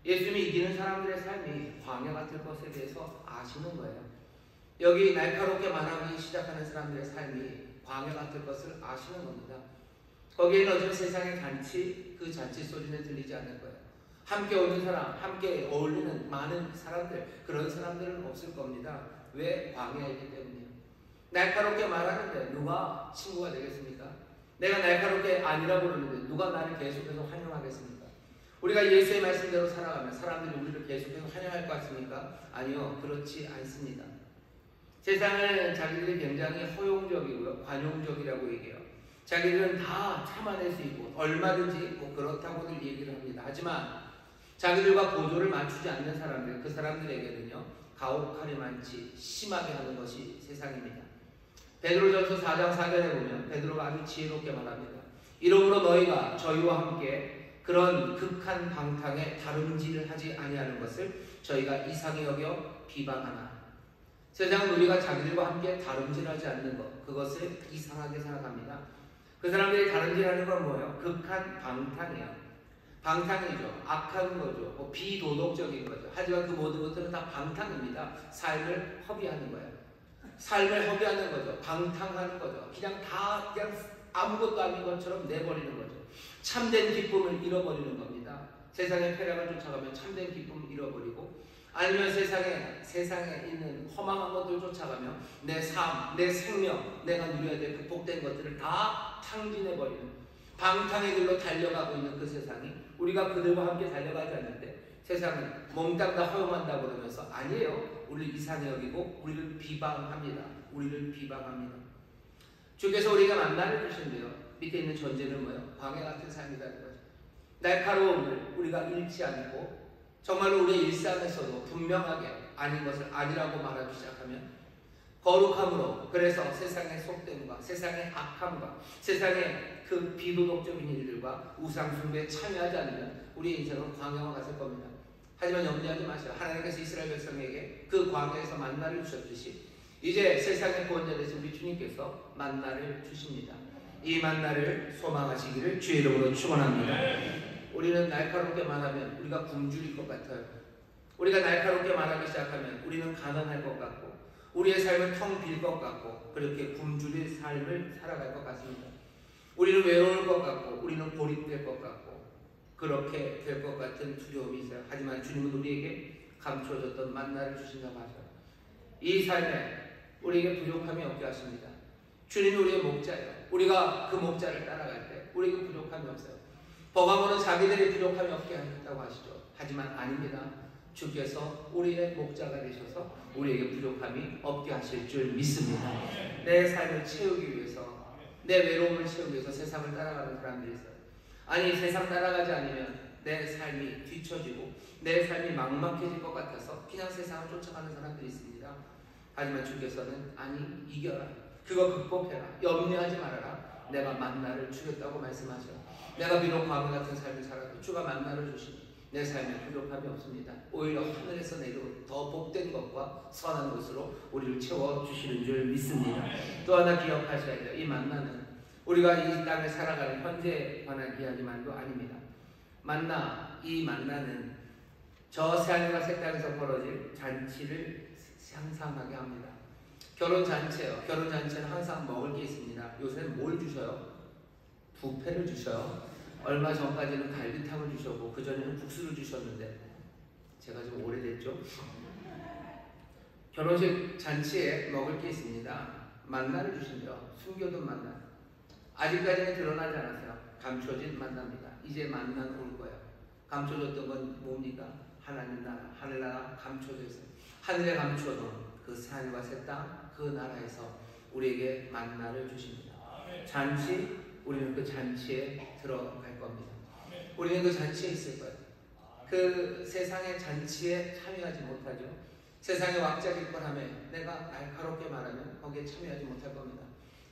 예수님이 이기는 사람들의 삶이 광야 같을 것에 대해서 아시는 거예요. 여기 날카롭게 말하기 시작하는 사람들의 삶이 광야 같을 것을 아시는 겁니다. 거기에는 어떤 세상의 잔치, 그 잔치 소리는 들리지 않을 거예요. 함께 오는 사람, 함께 어울리는 많은 사람들, 그런 사람들은 없을 겁니다. 왜? 광야이기 때문이에요. 날카롭게 말하는데 누가 친구가 되겠습니까? 내가 날카롭게 아니라고 그러는데 누가 나를 계속해서 환영하겠습니까? 우리가 예수의 말씀대로 살아가면 사람들이 우리를 계속해서 환영할 것 같습니까? 아니요, 그렇지 않습니다. 세상은 자기들이 굉장히 허용적이고요, 관용적이라고 얘기해요. 자기들은 다 참아낼 수 있고 얼마든지 그렇다고들 얘기를 합니다. 하지만 자기들과 보조를 맞추지 않는 사람들, 그 사람들에게는요 가혹하리만치 심하게 하는 것이 세상입니다. 베드로전서 4장 4절에 보면 베드로가 아주 지혜롭게 말합니다. 이러므로 너희가 저희와 함께 그런 극한 방탕에 다름질을 하지 아니하는 것을 저희가 이상히 여겨 비방하나. 세상은 우리가 자기들과 함께 다름질하지 않는 것, 그것을 이상하게 생각합니다. 그 사람들이 다름질하는 건 뭐예요? 극한 방탕이에요. 방탕이죠. 악한 거죠. 비도덕적인 거죠. 하지만 그 모든 것들은 다 방탕입니다. 삶을 허비하는 거예요. 삶을 허비하는 거죠. 방탕하는 거죠. 그냥 아무것도 아닌 것처럼 내버리는 거죠. 참된 기쁨을 잃어버리는 겁니다. 세상의 쾌락을 쫓아가면 참된 기쁨을 잃어버리고, 아니면 세상에 있는 허망한 것들을 쫓아가며 내 삶, 내 생명, 내가 누려야 될 그 복된 것들을 다 탕진해버리는 방탕의 길로 달려가고 있는 그 세상이, 우리가 그들과 함께 달려가지 않는데 세상은 몽땅 다 허용한다고 그러면서 아니에요. 우리를 이상히 여기고 우리를 비방합니다. 우리를 비방합니다. 주께서 우리가 만나를 주신대요. 밑에 있는 전제는 뭐예요? 광야 같은 삶이라는 거죠. 날카로움을 우리가 잃지 않고 정말로 우리의 일상에서도 분명하게 아닌 것을 아니라고 말하기 시작하면 거룩함으로, 그래서 세상의 속됨과 세상의 악함과 세상의 그 비도덕적인 일들과 우상숭배에 참여하지 않으면 우리의 인생은 광야와 같을 겁니다. 하지만 염려하지 마세요. 하나님께서 이스라엘 백성에게 그 광야에서 만나를 주셨듯이 이제 세상의 구원자 되신 우리 주님께서 만나를 주십니다. 이 만나를 소망하시기를 주의 이름으로 축원합니다. 우리는 날카롭게 말하면 우리가 굶주릴 것 같아요. 우리가 날카롭게 말하기 시작하면 우리는 가난할 것 같고 우리의 삶은 텅 빌 것 같고 그렇게 굶주릴 삶을 살아갈 것 같습니다. 우리는 외로울 것 같고 우리는 고립될 것 같고 그렇게 될 것 같은 두려움이 있어요. 하지만 주님은 우리에게 감추어졌던 만나를 주신다고 하죠. 이 삶에 우리에게 부족함이 없게 하십니다. 주님이 우리의 목자예요. 우리가 그 목자를 따라갈 때 우리에게 부족함이 없어요. 버가모는 자기들의 부족함이 없게 하셨다고 하시죠. 하지만 아닙니다. 주께서 우리의 목자가 되셔서 우리에게 부족함이 없게 하실 줄 믿습니다. 내 삶을 채우기 위해서, 내 외로움을 채우기 위해서 세상을 따라가는 사람들이 있어요. 아니, 세상 따라가지 않으면 내 삶이 뒤처지고 내 삶이 막막해질 것 같아서 그냥 세상을 쫓아가는 사람들이 있습니다. 하지만 주께서는 아니, 이겨라. 그거 극복해라. 염려하지 말아라. 내가 만나를 주겠다고 말씀하셔. 내가 비록 광야 같은 삶을 살아도 주가 만나를 주시니 내 삶에 부족함이 없습니다. 오히려 하늘에서 내려 더 복된 것과 선한 것으로 우리를 채워주시는 줄 믿습니다. 또 하나 기억하셔야 돼요. 이 만나는 우리가 이 땅을 살아가는 현재에 관한 이야기만도 아닙니다. 이 만나는 저 새하늘과 새 땅에서 벌어질 잔치를 상상하게 합니다. 결혼잔치예요. 결혼잔치는 항상 먹을 게 있습니다. 요새는 뭘 주셔요? 뷔페를 주셔요. 얼마 전까지는 갈비탕을 주셨고 그전에는 국수를 주셨는데 제가 좀 오래됐죠? 결혼식 잔치에 먹을 게 있습니다. 만나를 주신대요. 숨겨둔 만나. 아직까지는 드러나지 않았어요. 감춰진 만나입니다. 이제 만나는 올 거예요. 감춰졌던 건 뭡니까? 하나님 나라, 하늘나라 감춰져 있어요. 하늘에 감춰둔 그 산과 새 땅, 그 나라에서 우리에게 만나를 주십니다. 잔치, 우리는 그 잔치에 들어갈 겁니다. 우리는 그 잔치에 있을 거예요. 그 세상의 잔치에 참여하지 못하죠. 세상의 왕자길권함에 내가 날카롭게 말하면 거기에 참여하지 못할 겁니다.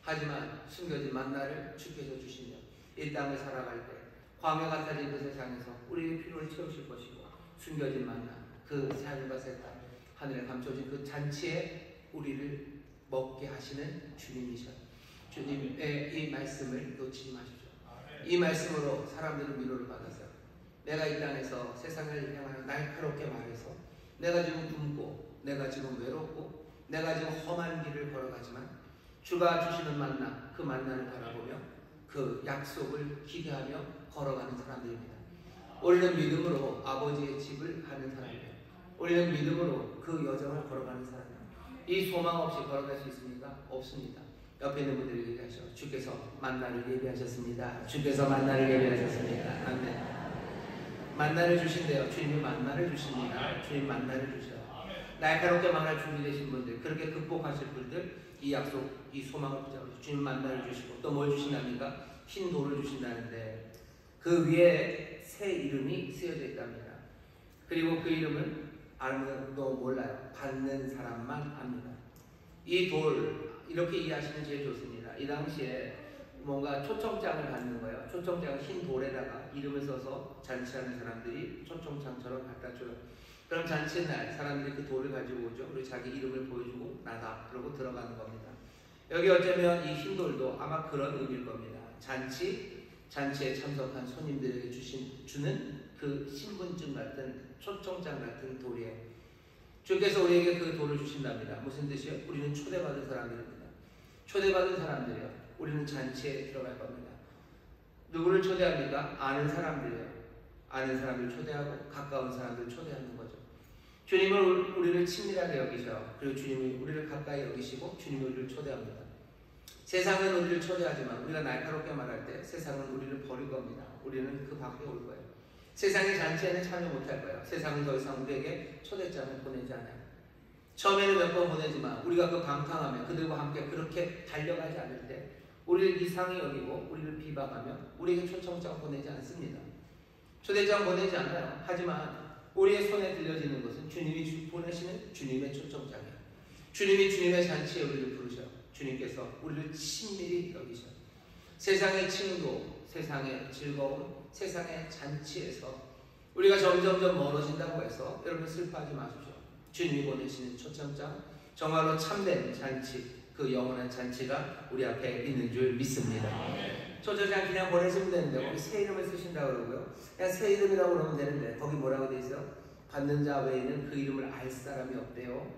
하지만 숨겨진 만나를 주께서 주시면 이 땅을 살아갈 때 광야 같아진 그 세상에서 우리의 필요를 채우실 것이고 숨겨진 만나, 그 새하늘과 새 땅, 하늘에 감춰진 그 잔치에 우리를 먹게 하시는 주님이셔요. 주님의 이 말씀을 놓치지 마십시오. 이 말씀으로 사람들은 위로를 받았어요. 내가 이 땅에서 세상을 향하여 날카롭게 말해서 내가 지금 굶고 내가 지금 외롭고 내가 지금 험한 길을 걸어가지만 주가 주시는 만나, 그 만나를 바라보며 그 약속을 기대하며 걸어가는 사람들입니다. 우리는 믿음으로 아버지의 집을 가는 사람이에요. 우리는 믿음으로 그 여정을 걸어가는 사람이에요. 이 소망 없이 걸어갈 수 있습니까? 없습니다. 옆에 있는 분들에게 얘기하셔. 주께서 만나를 예비하셨습니다. 주께서 만나를 예비하셨습니다. 아멘. 만나를 주신대요. 주님이 만나를 주십니다. 주님 만나를 주셔요. 날카롭게 말할 준비 되신 분들, 그렇게 극복하실 분들, 이 약속, 이 소망을 붙잡으시고 주님 만나를 주시고 또 뭘 주신답니까? 흰 돌을 주신다는데 그 위에 새 이름이 쓰여져 있답니다. 그리고 그 이름은 아무도 몰라요. 받는 사람만 압니다. 이 돌, 이렇게 이해하시면 제일 좋습니다. 이 당시에 뭔가 초청장을 받는 거예요. 초청장을 흰 돌에다가 이름을 써서 잔치하는 사람들이 초청장처럼 갖다 줘요. 그럼 잔치날 사람들이 그 돌을 가지고 오죠. 그리고 자기 이름을 보여주고 나다 그러고 들어가는 겁니다. 여기 어쩌면 이 흰 돌도 아마 그런 의미일 겁니다. 잔치에 참석한 손님들에게 주는 그 신분증 같은 초청장 같은 돌이에요. 주께서 우리에게 그 돌을 주신답니다. 무슨 뜻이요? 우리는 초대받은 사람들입니다. 초대받은 사람들이요. 우리는 잔치에 들어갈 겁니다. 누구를 초대합니까? 아는 사람들이에요. 아는 사람들 초대하고 가까운 사람들 초대하는 거죠. 주님은 우리를 친밀하게 여기셔요. 그리고 주님이 우리를 가까이 여기시고 주님이 우리를 초대합니다. 세상은 우리를 초대하지만 우리가 날카롭게 말할 때 세상은 우리를 버릴 겁니다. 우리는 그 밖에 올 거예요. 세상의 잔치에는 참여 못할 거예요. 세상은 더 이상 우리에게 초대장을 보내지 않아요. 처음에는 몇 번 보내지만 우리가 그 방탕하며 그들과 함께 그렇게 달려가지 않을 때 우리를 이상히 여기고 우리를 비방하며 우리에게 초청장 보내지 않습니다. 초대장 보내지 않아요. 하지만 우리의 손에 들려지는 것은 주님이 보내시는 주님의 초청장이에요. 주님이 주님의 잔치에 우리를 부르셔요. 주님께서 우리를 친밀히 여기셔요. 세상의 칭도, 세상의 즐거움, 세상의 잔치에서 우리가 점점점 멀어진다고 해서 여러분 슬퍼하지 마십시오. 주님이 보내시는 초청장, 정말로 참된 잔치, 그 영원한 잔치가 우리 앞에 있는 줄 믿습니다. 초청장 그냥 보내시면 되는데 거기 새 이름을 쓰신다고 그러고요. 그냥 새 이름이라고 그러면 되는데 거기 뭐라고 돼 있어요? 받는 자 외에는 그 이름을 알 사람이 없대요.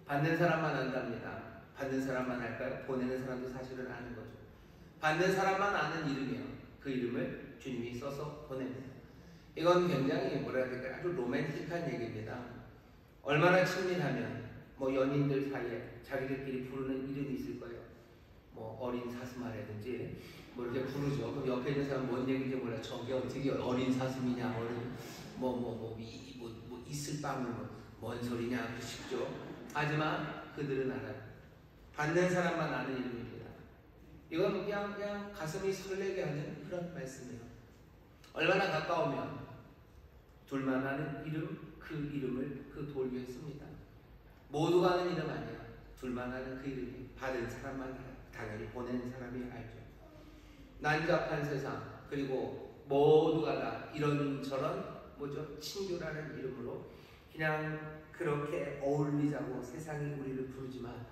받는 사람만 안답니다. 받는 사람만 알까요? 보내는 사람도 사실은 아는 거죠. 받는 사람만 아는 이름이에요. 그 이름을 주님이 써서 보냅니다. 이건 굉장히 뭐라 해야 될까요? 아주 로맨틱한 얘기입니다. 얼마나 친밀하면 뭐 연인들 사이에 자기들끼리 부르는 이름이 있을 거예요. 뭐 어린 사슴아라든지 뭐 이렇게 부르죠. 그럼 옆에 있는 사람 뭔 얘기인지 몰라. 저게 어떻게 어린 사슴이냐, 뭐 있을 빵이 뭔 소리냐 그렇게 싶죠. 하지만 그들은 알아요. 받는 사람만 아는 이름입니다. 이건 그냥 가슴이 설레게 하는 그런 말씀이에요. 얼마나 가까우면 둘만 아는 이름, 그 이름을 그 돌 위에 씁니다. 모두가 아는 이름 아니야. 둘만 아는 그 이름이 받은 사람만 알아요. 당연히 보내는 사람이 알죠. 난잡한 세상, 그리고 모두가 다 이런저런 뭐죠? 친교라는 이름으로 그냥 그렇게 어울리자고 세상이 우리를 부르지만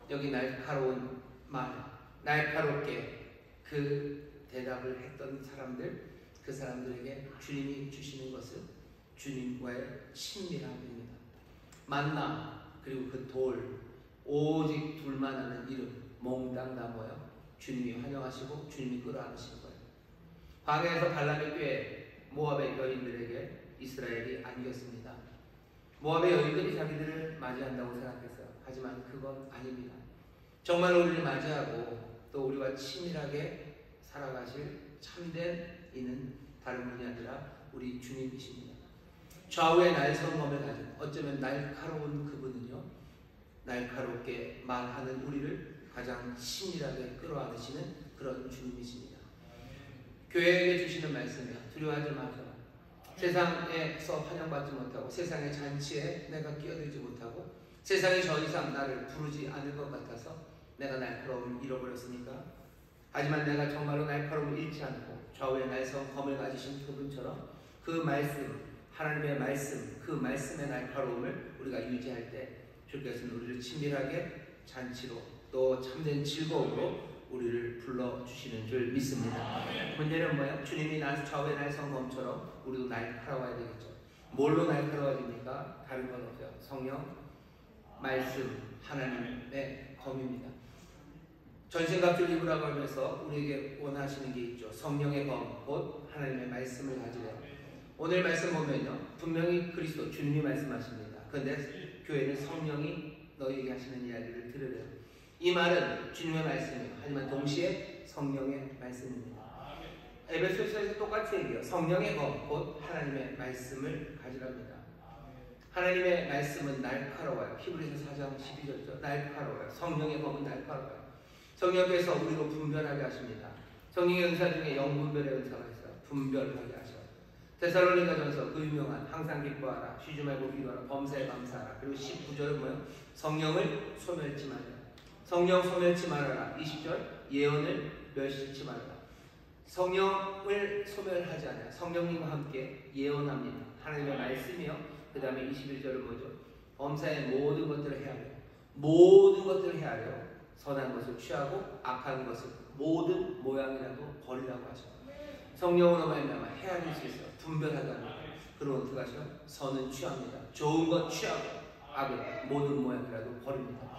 여기 날카로운 말, 날카롭게 그 대답을 했던 사람들, 그 사람들에게 주님이 주시는 것은 주님과의 친밀함입니다. 만나 그리고 그 돌, 오직 둘만 아는 이름, 몽땅 다 모여 주님이 환영하시고 주님이 끌어안으시는 거예요. 광야에서 발람의 꾀 모압의 여인들에게 이스라엘이 안겼습니다. 모압의 여인들이 자기들을 맞이한다고 생각했어요. 하지만 그건 아닙니다. 정말 우리를 맞이하고 또 우리와 친밀하게 살아가실 참된 이는 다른 분이 아니라 우리 주님이십니다. 좌우의 날성검을 가진 어쩌면 날카로운 그분은요, 날카롭게 말하는 우리를 가장 친밀하게 끌어안으시는 그런 주님이십니다. 교회에게 주시는 말씀이요, 두려워하지 마소서. 세상에서 환영받지 못하고 세상의 잔치에 내가 끼어들지 못하고 세상이 더 이상 나를 부르지 않을 것 같아서 내가 날카로움을 잃어버렸으니까, 하지만 내가 정말로 날카로움을 잃지 않고 좌우의 날성검을 가지신 그분처럼 그 말씀, 하나님의 말씀, 그 말씀의 날카로움을 우리가 유지할 때 주께서는 우리를 친밀하게 잔치로 또 참된 즐거움으로 우리를 불러주시는 줄 믿습니다. 문제는 뭐예요? 주님이 좌우의 날성검처럼 우리도 날카로워야 되겠죠. 뭘로 날카로워집니까? 다른 건 없어요. 성령, 말씀, 하나님의 검입니다. 전신갑주를 입으라고 하면서 우리에게 원하시는 게 있죠. 성령의 검, 곧 하나님의 말씀을 가지래요. 오늘 말씀 보면요, 분명히 그리스도 주님이 말씀하십니다. 그런데 교회는 성령이 너희에게 하시는 이야기를 들으래요. 이 말은 주님의 말씀이에요. 하지만 동시에 성령의 말씀입니다. 에베소서에서 똑같이 얘기해요. 성령의 검, 곧 하나님의 말씀을 가지랍니다. 하나님의 말씀은 날카로워요. 히브리서 4장 12절이죠. 날카로워요. 성령의 검은 날카로워요. 성령께서 우리로 분별하게 하십니다. 성령의 은사 중에 영분별의 은사가 있어요. 분별하게 하셔요. 데살로니가전서 그 유명한 항상 기뻐하라, 쉬지 말고 기도하라, 범사에 감사하라. 그리고 19절은 뭐예요? 성령을 소멸치 말아라. 성령 소멸치 말아라. 20절 예언을 멸시치 말아라. 성령을 소멸하지 않아요. 성령님과 함께 예언합니다. 하나님의 말씀이요. 그 다음에 21절은 뭐죠? 범사의 모든 것들을 헤아려, 모든 것들을 헤아려 선한 것을 취하고 악한 것을 모든 모양이라도 버리라고 하셔. 성령으로 말미암아 헤아릴 수 있어요. 분별하다는 거예요. 그리고 어떻게 하셔? 선은 취합니다. 좋은 것 취하고 악은 모든 모양이라도 버립니다.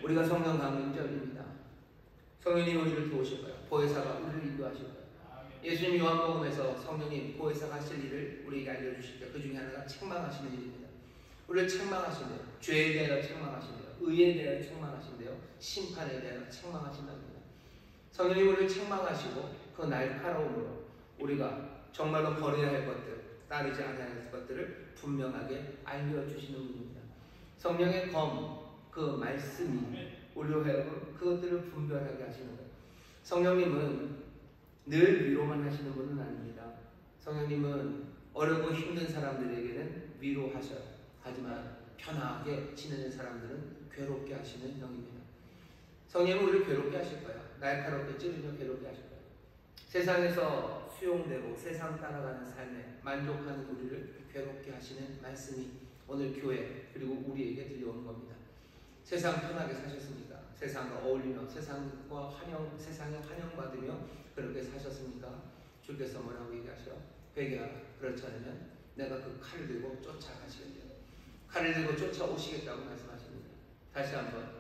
우리가 성령 강림절입니다. 성령님 우리를 도우실 거예요. 보혜사가 우리를 인도하실 거예요. 예수님 요한복음에서 성령님 보혜사가 하실 일을 우리에게 알려주실 때 그 중에 하나가 책망하시는 일입니다. 우리를 책망하신대요. 죄에 대하여 책망하신대요. 의에 대하여 책망하신대요. 심판에 대하여 책망하신답니다. 성령님 우리를 책망하시고 그 날카로움으로 우리가 정말로 버려야 할 것들, 따르지 않아야 할 것들을 분명하게 알려주시는 분입니다. 성령의 검, 그 말씀이 우리로 하여금 그것들을 분별하게 하시는 거예요. 성령님은 늘 위로만 하시는 분은 아닙니다. 성령님은 어렵고 힘든 사람들에게는 위로하셔요. 하지만 편하게 지내는 사람들은 괴롭게 하시는 영입니다. 성령님은 우리를 괴롭게 하실 거예요. 날카롭게 찌르며 괴롭게 하실 거예요. 세상에서 수용되고 세상 따라가는 삶에 만족하는 우리를 괴롭게 하시는 말씀이 오늘 교회 그리고 우리에게 들려오는 겁니다. 세상 편하게 사셨습니까? 세상과 어울리며 세상에 환영받으며 그렇게 사셨습니까? 주께서 뭐라고 얘기하셔? 회개하라. 그렇지 않으면 내가 그 칼을 들고 쫓아가시겠다. 칼을 들고 쫓아오시겠다고 말씀하십니다. 다시 한번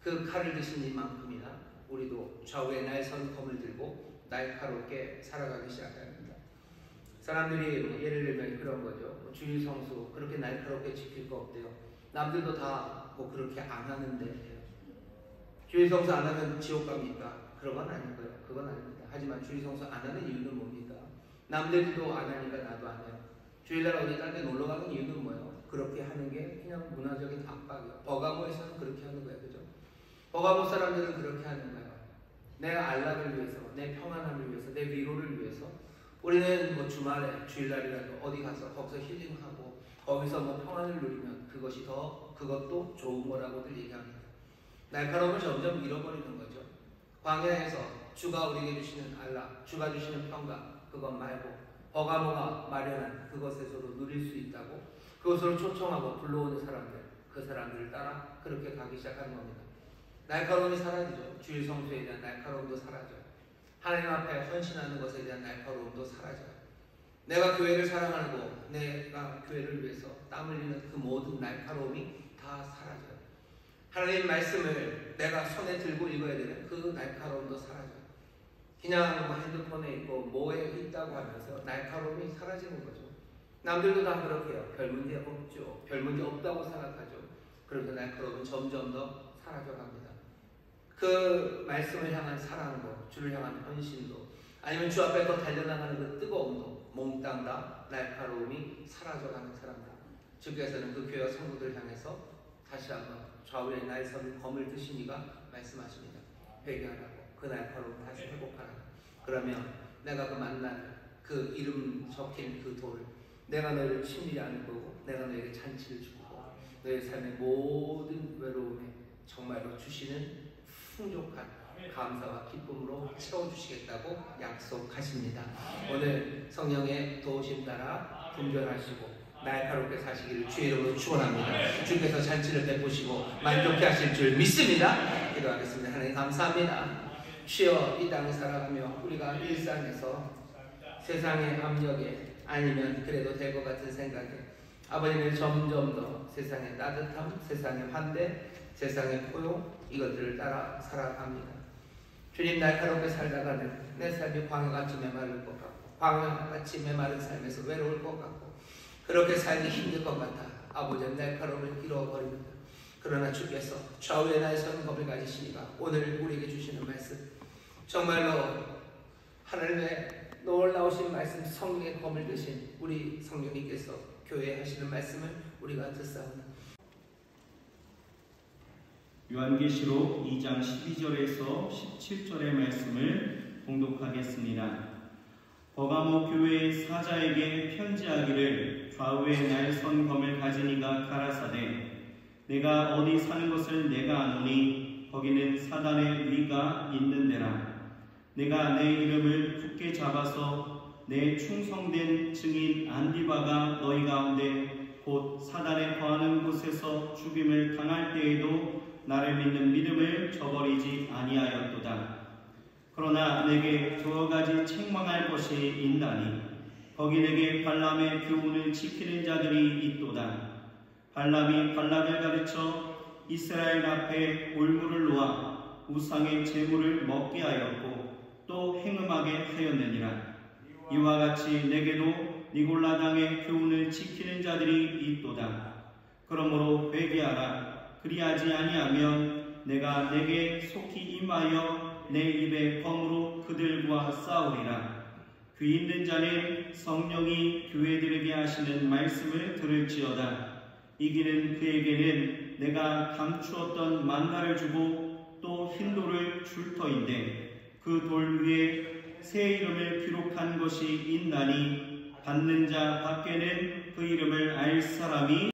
그 칼을 드신 이만큼이나 우리도 좌우의 날선검을 들고 날카롭게 살아가기 시작해야 합니다. 사람들이 예를 들면 그런 거죠. 주일 성수 그렇게 날카롭게 지킬 거 없대요. 남들도 다 뭐 그렇게 안 하는데 주일 성수 안 하면 지옥 갑니까? 그런 건 아닌 거예요. 그건 아닙니다. 하지만 주일 성수 안 하는 이유는 뭡니까? 남들도 안 하니까 나도 안 해요. 주일날 어디 딴 데 놀러 가는 이유는 뭐예요? 그렇게 하는 게 그냥 문화적인 압박이에요. 버가모에서는 그렇게 하는 거예요. 그죠? 버가모 사람들은 그렇게 하는 거예요. 내 안락을 위해서, 내 평안함을 위해서, 내 위로를 위해서 우리는 뭐 주말에, 주일날이라도 어디 가서 거기서 힐링하고 거기서 뭐 평안을 누리면 그것도 좋은 거라고들 얘기합니다. 날카로움을 점점 잃어버리는 거죠. 광야에서 주가 우리에게 주시는 안락, 주가 주시는 평강, 그것 말고 버가모가 마련한 그것에서도 누릴 수 있다고 그것으로 초청하고 불러오는 사람들, 그 사람들을 따라 그렇게 가기 시작하는 겁니다. 날카로움이 사라지죠. 주일 성수에 대한 날카로움도 사라져요. 하나님 앞에 헌신하는 것에 대한 날카로움도 사라져요. 내가 교회를 사랑하고 내가 교회를 위해서 땀 흘리는 그 모든 날카로움이 다 사라져요. 하나님 말씀을 내가 손에 들고 읽어야 되는 그 날카로움도 사라져요. 그냥 핸드폰에 있고 뭐에 있다고 하면서 날카로움이 사라지는 거죠. 남들도 다 그렇게 해요. 별 문제 없죠. 별 문제 없다고 생각하죠. 그런데 날카로움은 점점 더 사라져갑니다. 그 말씀을 향한 사랑도, 주를 향한 헌신도, 아니면 주 앞에 더 달려나가는 그 뜨거움도 몽땅 다 날카로움이 사라져가는 사람들. 주께서는 그 교회와 성도들 향해서 다시 한번 좌우에 나의 선 검을 드신 이가 말씀하십니다. 회개하라고. 그 날카로움 다시 회복하라고. 그러면 내가 그 만날 그 이름 적힌 그 돌을 내가 너희를 친밀히 아는 거고 내가 너에게 잔치를 주고 너의 삶의 모든 외로움에 정말로 주시는 풍족한 감사와 기쁨으로 채워주시겠다고 약속하십니다. 오늘 성령의 도우심 따라 분별하시고 날카롭게 사시기를 주의 이름으로 축원합니다. 주께서 잔치를 베푸시고 만족해 하실 줄 믿습니다. 기도하겠습니다. 하나님 감사합니다. 주여, 이 땅을 살아가며 우리가 일상에서 세상의 압력에 아니면 그래도 될 것 같은 생각에 아버님을 점점 더 세상의 따뜻함, 세상의 환대, 세상의 포용 이것들을 따라 살아갑니다. 주님, 날카롭게 살다가는 내 삶이 광야같이 메마를 것 같고 광야같이 메마른 삶에서 외로울 것 같고 그렇게 살기 힘들 것 같아 아버지의 날카로움을 잃어버립니다. 그러나 주께서 좌우에 나의 선검을 가지시니까 오늘 우리에게 주시는 말씀 정말로 하나님의 놀라우신 말씀 성령의 검을 드신 우리 성령님께서 교회에 하시는 말씀을 우리가 듣사오니 요한계시록 2장 12절에서 17절의 말씀을 봉독하겠습니다. 버가모 교회의 사자에게 편지하기를 좌우에 나의 선검을 가진 이가 가라사대 내가 어디 사는 것을 내가 아노니 거기는 사단의 위가 있는 데라. 내가 내 이름을 굳게 잡아서 내 충성된 증인 안디바가 너희 가운데 곧 사단에 거하는 곳에서 죽임을 당할 때에도 나를 믿는 믿음을 저버리지 아니하였도다. 그러나 내게 두어 가지 책망할 것이 있나니 거기 내게 발람의 교훈을 지키는 자들이 있도다. 발람이 발락을 가르쳐 이스라엘 앞에 올무를 놓아 우상의 제물을 먹게 하였고 또 행음하게 하였느니라. 이와 같이 내게도 니골라 당의 교훈을 지키는 자들이 있도다. 그러므로 회개하라. 그리하지 아니하면 내가 내게 속히 임하여 내 입의 검으로 그들과 싸우리라. 귀 있는 자는 성령이 교회들에게 하시는 말씀을 들을지어다. 이기는 그에게는 내가 감추었던 만나를 주고 또 흰돌을 줄 터인데 그 돌 위에 새 이름을 기록한 것이 있나니 받는 자 밖에는 그 이름을 알 사람이